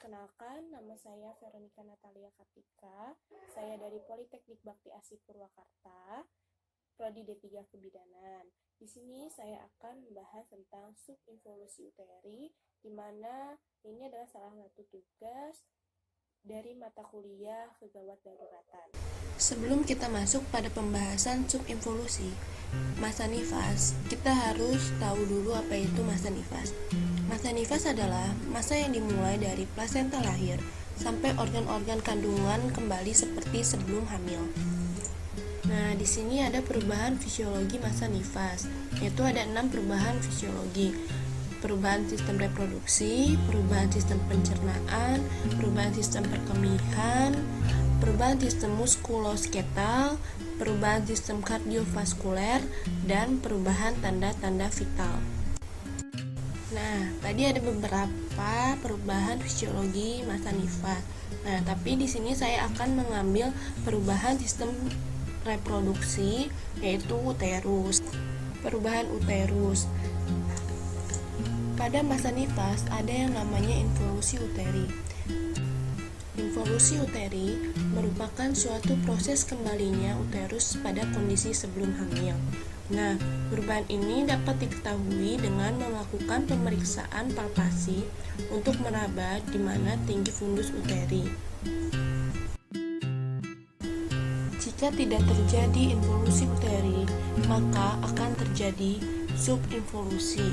Perkenalkan, nama saya Veronica Natalia Kartika. Saya dari Politeknik Bakti Asih Purwakarta, Prodi D3 Kebidanan. Di sini saya akan membahas tentang subinvolusi uteri, di mana ini adalah salah satu tugas dari mata kuliah kegawat daruratan. Sebelum kita masuk pada pembahasan subinvolusi, masa nifas, kita harus tahu dulu apa itu masa nifas. Masa nifas adalah masa yang dimulai dari plasenta lahir sampai organ-organ kandungan kembali seperti sebelum hamil. Nah, di sini ada perubahan fisiologi masa nifas, yaitu ada 6 perubahan fisiologi. Perubahan sistem reproduksi, perubahan sistem pencernaan, perubahan sistem perkemihan, perubahan sistem muskulosketal, perubahan sistem kardiovaskuler, dan perubahan tanda-tanda vital. Nah, tadi ada beberapa perubahan fisiologi masa nifas. Nah, tapi di sini saya akan mengambil perubahan sistem reproduksi, yaitu uterus. Perubahan uterus. Pada masa nifas ada yang namanya involusi uteri. Involusi uteri merupakan suatu proses kembalinya uterus pada kondisi sebelum hamil. Nah, perubahan ini dapat diketahui dengan melakukan pemeriksaan palpasi untuk meraba di mana tinggi fundus uteri. Jika tidak terjadi involusi uteri, maka akan terjadi subinvolusi.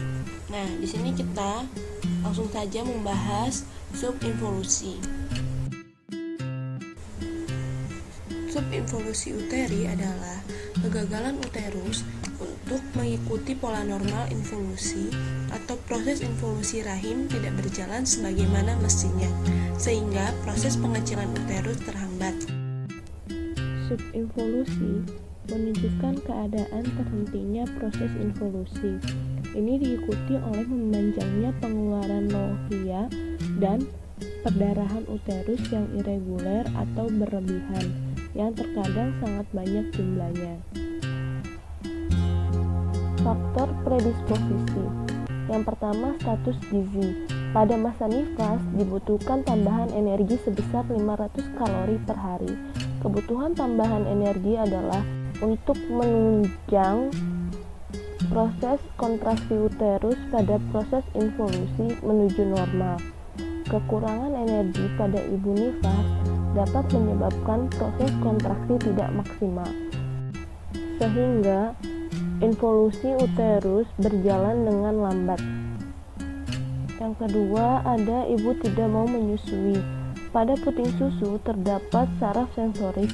Nah, di sini kita langsung saja membahas subinvolusi. Subinvolusi uteri adalah kegagalan uterus untuk mengikuti pola normal involusi atau proses involusi rahim tidak berjalan sebagaimana mestinya, sehingga proses pengecilan uterus terhambat. Subinvolusi menunjukkan keadaan terhentinya proses involusi. Ini diikuti oleh memanjangnya pengeluaran lohia dan perdarahan uterus yang irreguler atau berlebihan, yang terkadang sangat banyak jumlahnya. Faktor predisposisi. Yang pertama, status gizi. Pada masa nifas dibutuhkan tambahan energi sebesar 500 kalori per hari. Kebutuhan tambahan energi adalah untuk menunjang proses kontraksi uterus pada proses involusi menuju normal. Kekurangan energi pada ibu nifas dapat menyebabkan proses kontraksi tidak maksimal, sehingga involusi uterus berjalan dengan lambat. Yang kedua, ada ibu tidak mau menyusui. Pada puting susu terdapat saraf sensorik.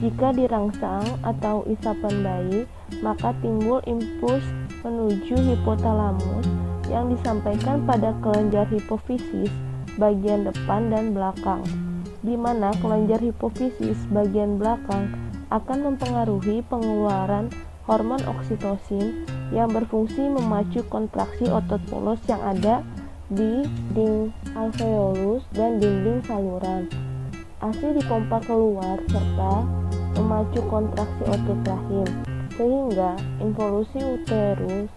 Jika dirangsang atau isapan bayi, maka timbul impuls menuju hipotalamus yang disampaikan pada kelenjar hipofisis bagian depan dan belakang, di mana kelenjar hipofisis bagian belakang akan mempengaruhi pengeluaran hormon oksitosin yang berfungsi memacu kontraksi otot polos yang ada di dinding alveolus dan dinding saluran. ASI dipompa keluar serta memacu kontraksi otot rahim, sehingga involusi uterus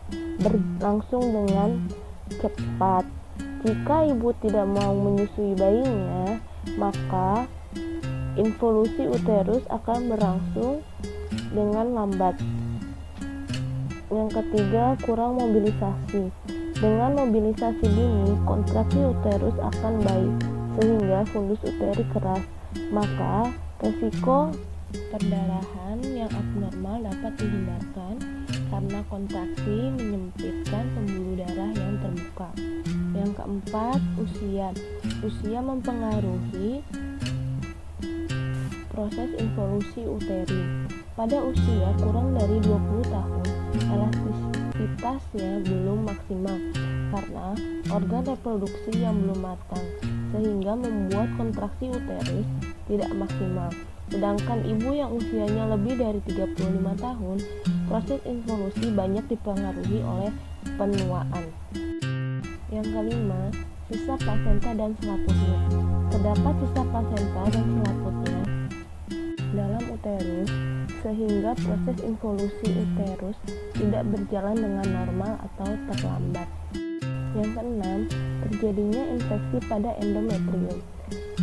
berlangsung dengan cepat. Jika ibu tidak mau menyusui bayinya, maka involusi uterus akan berlangsung dengan lambat. Yang ketiga, kurang mobilisasi. Dengan mobilisasi dini, kontraksi uterus akan baik, sehingga fundus uteri keras. Maka, resiko perdarahan yang abnormal dapat dihindarkan karena kontraksi menyempitkan pembuluh darah yang terbuka. Yang keempat, usia. Usia mempengaruhi proses involusi uteri. Pada usia kurang dari 20 tahun, elastisitasnya belum maksimal karena organ reproduksi yang belum matang, sehingga membuat kontraksi uterus tidak maksimal. Sedangkan ibu yang usianya lebih dari 35 tahun, proses involusi banyak dipengaruhi oleh penuaan. Yang kelima, sisa plasenta dan selaputnya. Terdapat sisa plasenta dan selaputnya dalam uterus, sehingga proses involusi uterus tidak berjalan dengan normal atau terlambat. Yang keenam, terjadinya infeksi pada endometrium.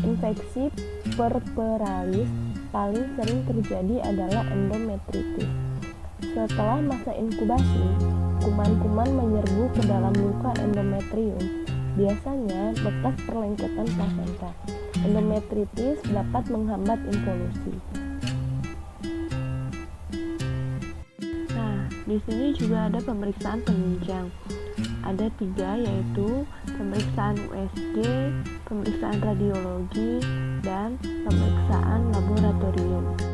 Infeksi puerperalis paling sering terjadi adalah endometritis. Setelah masa inkubasi, kuman-kuman menyerbu ke dalam luka endometrium, biasanya bekas perlengketan plasenta. Endometritis dapat menghambat involusi. Nah, di sini juga ada pemeriksaan penunjang. Ada 3, yaitu pemeriksaan USG, pemeriksaan radiologi, dan pemeriksaan laboratorium.